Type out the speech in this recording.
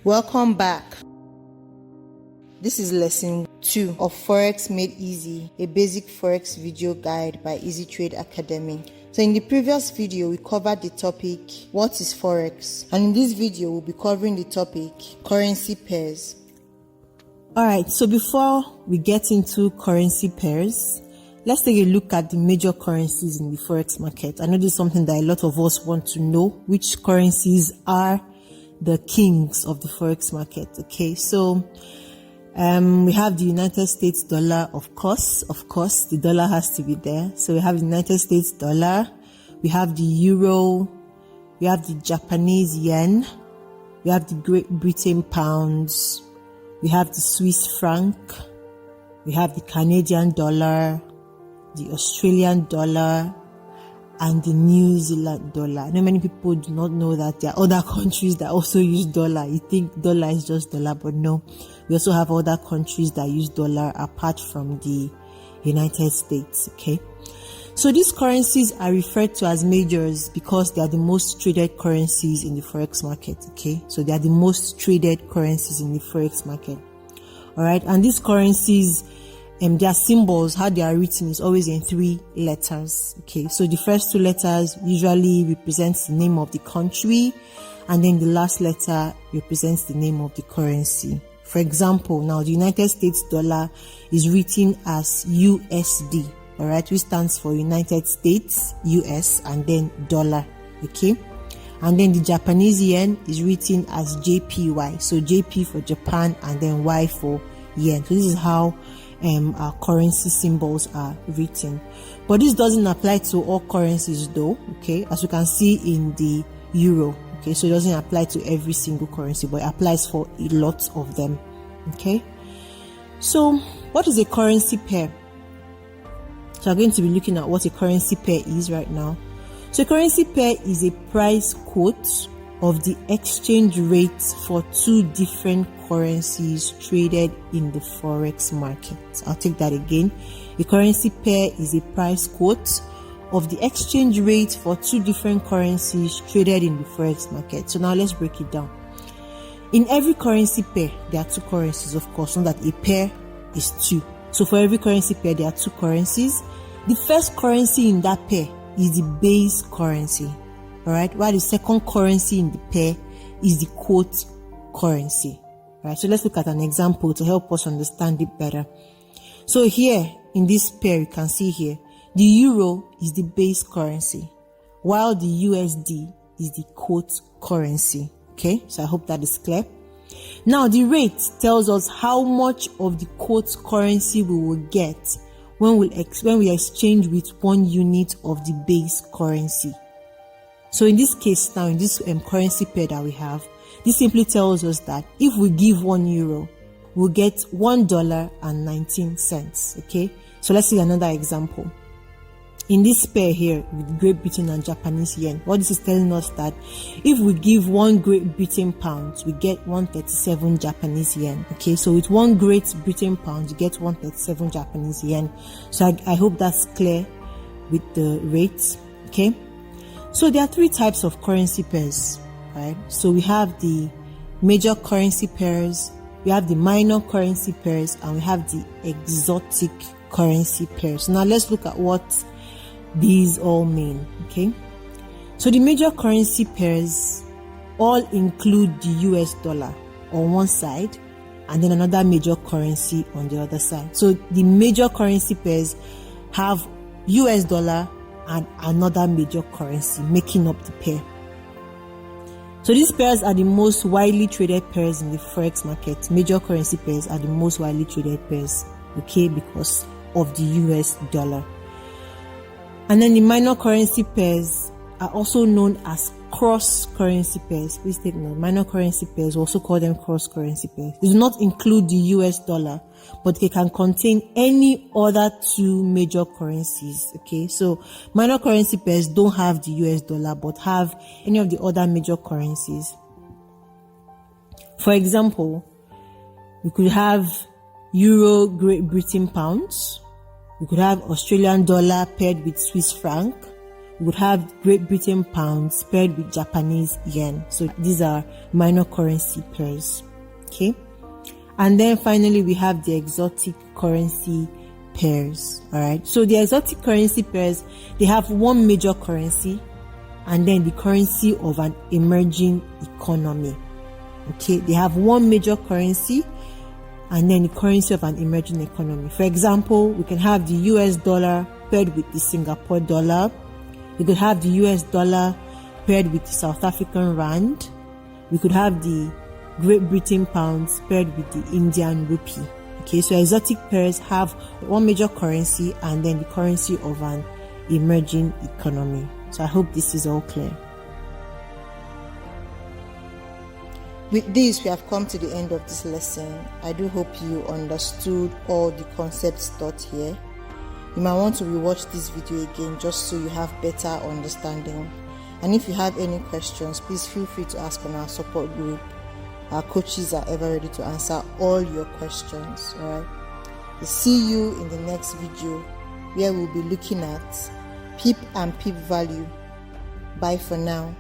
Welcome back. This is lesson 2 of Forex Made Easy, a basic Forex video guide by Eazitrade Academy. So in the previous video, we covered the topic, what is Forex? And in this video, we'll be covering the topic, currency pairs. Alright, so before we get into currency pairs, let's take a look at the major currencies in the Forex market. I know this is something that a lot of us want to know, which currencies are the kings of the Forex market. Okay, so we have the United States dollar, of course, the dollar has to be there. So we have the United States dollar, we have the euro, we have the Japanese yen, we have the Great Britain pounds, we have the Swiss franc, we have the Canadian dollar, the Australian dollar, and the New Zealand dollar. I know many people do not know that there are other countries that also use dollar. You think dollar is just dollar, but no. We also have other countries that use dollar apart from the United States, okay? So these currencies are referred to as majors because they are the most traded currencies in the Forex market, okay? So they are the most traded currencies in the Forex market, all right? And these currencies, their symbols, how they are written, is always in 3 letters. Okay, so the first 2 letters usually represents the name of the country, and then the last letter represents the name of the currency. For example, now the United States dollar is written as USD, all right, which stands for United States, US, and then dollar. Okay, and then the Japanese yen is written as JPY, so JP for Japan and then Y for yen. So this is how our currency symbols are written, but this doesn't apply to all currencies though, okay, as you can see in the euro. Okay, so it doesn't apply to every single currency, but it applies for a lot of them. Okay, so what is a currency pair? So I'm going to be looking at what a currency pair is right now. So a currency pair is a price quote of the exchange rates for 2 different currencies traded in the Forex market. I'll take that again. A currency pair is a price quote of the exchange rate for 2 different currencies traded in the Forex market. So now let's break it down. In every currency pair, there are 2 currencies, of course, not that a pair is 2. So for every currency pair, there are 2 currencies. The first currency in that pair is the base currency, all right, while the second currency in the pair is the quote currency. All right, so let's look at an example to help us understand it better. So here in this pair, you can see here, the euro is the base currency, while the USD is the quote currency. Okay, so I hope that is clear. Now the rate tells us how much of the quote currency we will get when we exchange with 1 unit of the base currency. So in this case now, in this currency pair that we have, this simply tells us that if we give 1 euro, we'll get $1.19. Okay, so let's see another example. In this pair here with Great Britain and Japanese yen, what this is telling us that if we give 1 Great Britain pound, we get 137 Japanese yen. Okay, so with 1 Great Britain pound, you get 137 Japanese yen. So I hope that's clear with the rates. Okay, so there are 3 types of currency pairs, right? So we have the major currency pairs, we have the minor currency pairs, and we have the exotic currency pairs. Now let's look at what these all mean. Okay, so the major currency pairs all include the US dollar on one side and then another major currency on the other side. So the major currency pairs have US dollar and another major currency making up the pair. So these pairs are the most widely traded pairs in the Forex market. Major currency pairs are the most widely traded pairs, okay, because of the US dollar. And then the minor currency pairs are also known as cross currency pairs. Please take note, minor currency pairs, we also call them cross currency pairs. They do not include the US dollar, but they can contain any other 2 major currencies. Okay, so minor currency pairs don't have the US dollar, but have any of the other major currencies. For example, we could have Euro Great Britain pounds, we could have Australian dollar paired with Swiss franc, we would have Great Britain pounds paired with Japanese yen. So these are minor currency pairs. Okay. And then finally, we have the exotic currency pairs. All right. So the exotic currency pairs, they have one major currency and then the currency of an emerging economy. Okay. They have one major currency and then the currency of an emerging economy. For example, we can have the US dollar paired with the Singapore dollar. We could have the US dollar paired with the South African rand. We could have the Great Britain pounds paired with the Indian rupee. Okay, so exotic pairs have one major currency and then the currency of an emerging economy. So I hope this is all clear. With this, we have come to the end of this lesson. I do hope you understood all the concepts taught here. You might want to rewatch this video again just so you have better understanding. And if you have any questions, please feel free to ask on our support group. Our coaches are ever ready to answer all your questions. Alright. We'll see you in the next video where we'll be looking at PIP and PIP value. Bye for now.